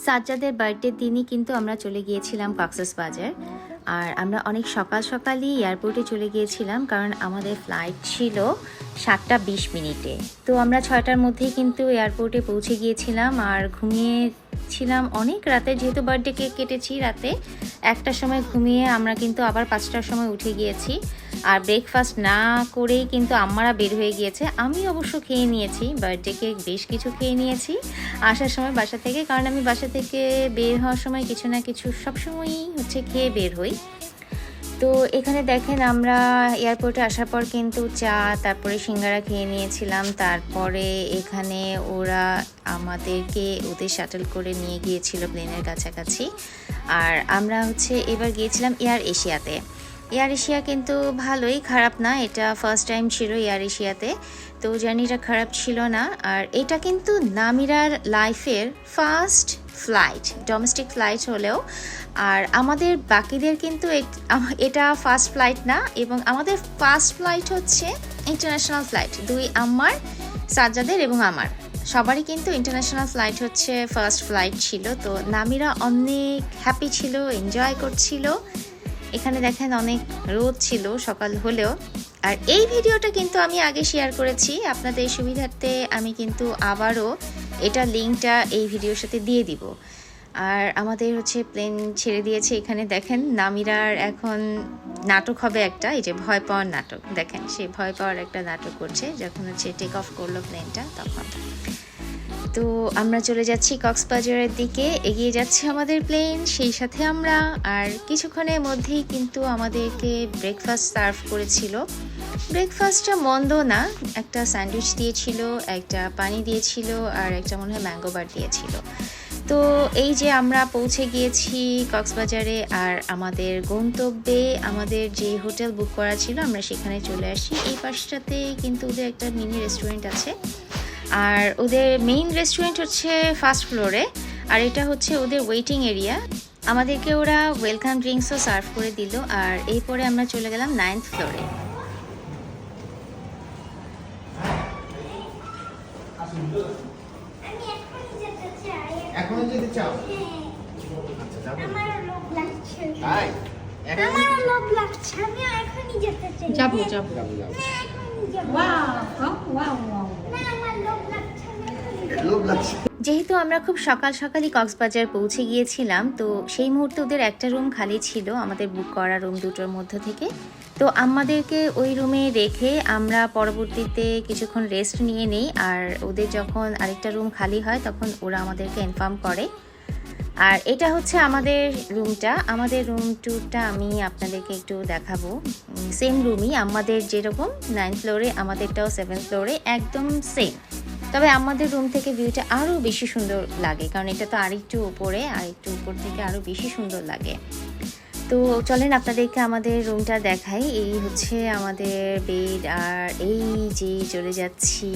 সাজ্জাদের বার্থডের দিনই কিন্তু আমরা চলে গিয়েছিলাম কক্সবাজার। আর আমরা অনেক সকাল সকালই এয়ারপোর্টে চলে গিয়েছিলাম, কারণ আমাদের ফ্লাইট ছিল 7:20 তো আমরা 6টার মধ্যেই কিন্তু এয়ারপোর্টে পৌঁছে গিয়েছিলাম। আর ঘুমিয়েছিলাম অনেক রাতে, যেহেতু বার্থডে কেক কেটেছি রাতে 1টার সময় ঘুমিয়ে আমরা কিন্তু আবার 5টার সময় উঠে গিয়েছি। আর ব্রেকফাস্ট না করেই কিন্তু আম্মারা বের হয়ে গিয়েছে। আমি অবশ্য খেয়ে নিয়েছি, বার্থডে কেক বেশ কিছু খেয়ে নিয়েছি আসার সময় বাসা থেকে, কারণ আমি বাসা থেকে বের হওয়ার সময় কিছু না কিছু সবসময়ই খেয়ে বের হই। তো এখানে দেখেন আমরা এয়ারপোর্টে আসার পর কিন্তু চা, তারপরে সিঙ্গারা খেয়ে নিয়েছিলাম। তারপরে এখানে ওরা আমাদেরকে ওদের শাটল করে নিয়ে গিয়েছিল প্লেনের কাছাকাছি। আর আমরা এবার গিয়েছিলাম এয়ার এশিয়াতে। এয়ার এশিয়া কিন্তু ভালোই, খারাপ না। এটা ফার্স্ট টাইম ছিল এয়ার এশিয়াতে, তো জার্নিটা খারাপ ছিল না। আর এটা কিন্তু নামিরার লাইফের ফার্স্ট ফ্লাইট, ডোমেস্টিক ফ্লাইট হলেও। আর আমাদের বাকিদের কিন্তু এটা ফার্স্ট ফ্লাইট না, এবং আমাদের ফার্স্ট ফ্লাইট হচ্ছে ইন্টারন্যাশনাল ফ্লাইট। দুই আম্মার, সাজ্জাদের এবং আমার সবারই কিন্তু ইন্টারন্যাশনাল ফ্লাইট হচ্ছে ফার্স্ট ফ্লাইট ছিল। তো নামিরা অনেক হ্যাপি ছিল, এনজয় করছিল। এখানে দেখেন অনেক রোদ ছিল সকাল হলেও। আর এই ভিডিওটা কিন্তু আমি আগে শেয়ার করেছি, আপনাদের সুবিধার্থে আমি কিন্তু আবারও এটা লিঙ্কটা এই ভিডিওর সাথে দিয়ে দিব। আর আমাদের প্লেন ছেড়ে দিয়েছে। এখানে দেখেন নামিরার এখন নাটক হবে একটা, এই যে ভয় পাওয়ার নাটক। দেখেন সে ভয় পাওয়ার একটা নাটক করছে যখন টেক অফ করলো প্লেনটা তখন। তো আমরা চলে যাচ্ছি কক্সবাজারের দিকে, এগিয়ে যাচ্ছে আমাদের প্লেন, সেই সাথে আমরা। আর কিছুক্ষণের মধ্যেই কিন্তু আমাদেরকে ব্রেকফাস্ট সার্ভ করেছিল। ব্রেকফাস্টটা মন্দ না, একটা স্যান্ডউইচ দিয়েছিল, একটা পানি দিয়েছিল, আর একটা মনে হয় ম্যাঙ্গো বার দিয়েছিল। তো এই যে আমরা পৌঁছে গিয়েছি কক্সবাজারে। আর আমাদের গন্তব্যে আমাদের যে হোটেল বুক করা ছিল আমরা সেখানে চলে আসি। এই পাশটাতে কিন্তু ওদের একটা মিনি রেস্টুরেন্ট আছে, আর ওদের মেইন রেস্টুরেন্ট হচ্ছে ফার্স্ট ফ্লোরে, আর এটা ওদের ওয়েটিং এরিয়া। আমাদেরকে ওরা ওয়েলকাম ড্রিঙ্কসও সার্ভ করে দিল। আর এরপরে আমরা চলে গেলাম 9th ফ্লোরে। এখনো যেতে চাও? আচ্ছা, আমারও লোভ লাগছে। তাই? আমারও লোভ লাগছে, আমি এখনই যেতে চাই। যাবো। না, এখনই যাবো। ওয়াও। না, আমার লোভ লাগছে, আমি এখনই যাবো। লোভ লাগছে। যেহেতু আমরা খুব সকালই কক্সবাজার পৌঁছে গিয়েছিলাম, তো সেই মুহূর্তে ওদের একটা রুম খালি ছিল আমাদের বুক করা রুম দুটোর মধ্য থেকে। তো আমাদেরকে ওই রুমে রেখে আমরা পরবর্তীতে কিছুক্ষণ রেস্ট নিয়ে নেই। আর ওদের যখন আরেকটা রুম খালি হয় তখন ওরা আমাদেরকে ইনফর্ম করে। আর এটা আমাদের রুমটা। আমাদের রুম ট্যুরটা আমি আপনাদেরকে একটু দেখাবো। সেম রুমই আমাদের, যেরকম 9th ফ্লোরে আমাদেরটাও 7th ফ্লোরে একদম সেম। তবে আমাদের রুম থেকে ভিউটা আরও বেশি সুন্দর লাগে, কারণ এটা তো আরেকটু উপরে, আর একটু উপর থেকে আরও বেশি সুন্দর লাগে। তো চলেন আপনাদেরকে আমাদের রুমটা দেখাই। এই আমাদের বেড, আর এই যে চলে যাচ্ছি,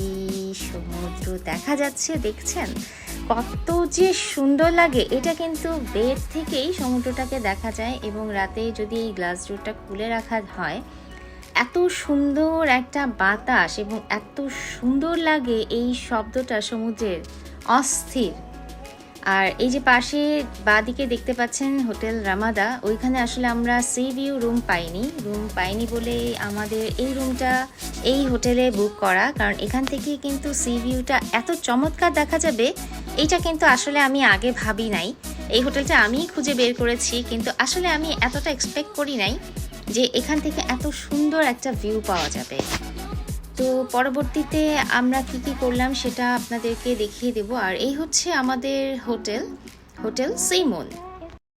সমুদ্র দেখা যাচ্ছে, দেখছেন কত যে সুন্দর লাগে। এটা কিন্তু বেড থেকেই সমুদ্রটাকে দেখা যায়, এবং রাতে যদি এই গ্লাস ডোরটা খুলে রাখা হয় এত সুন্দর একটা বাতাস, এবং এত সুন্দর লাগে এই শব্দটা সমুদ্রের, অস্থির। আর এই যে পাশে বাঁদিকে দেখতে পাচ্ছেন হোটেল রামাদা, ওইখানে আমরা সি ভিউ রুম পাইনি বলে আমাদের এই রুমটা এই হোটেলে বুক করা, কারণ এখান থেকে কিন্তু সি ভিউটা এত চমৎকার দেখা যাবে। এইটা কিন্তু আসলে আমি আগে ভাবি নাই। এই হোটেলটা আমি খুঁজে বের করেছি, কিন্তু আসলে আমি এতটা এক্সপেক্ট করি নাই যে এখান থেকে এত সুন্দর একটা ভিউ পাওয়া যাবে। তো পরবর্তীতে আমরা কি করলাম সেটা আপনাদেরকে দেখিয়ে দেব। আর এই আমাদের হোটেল সিমন।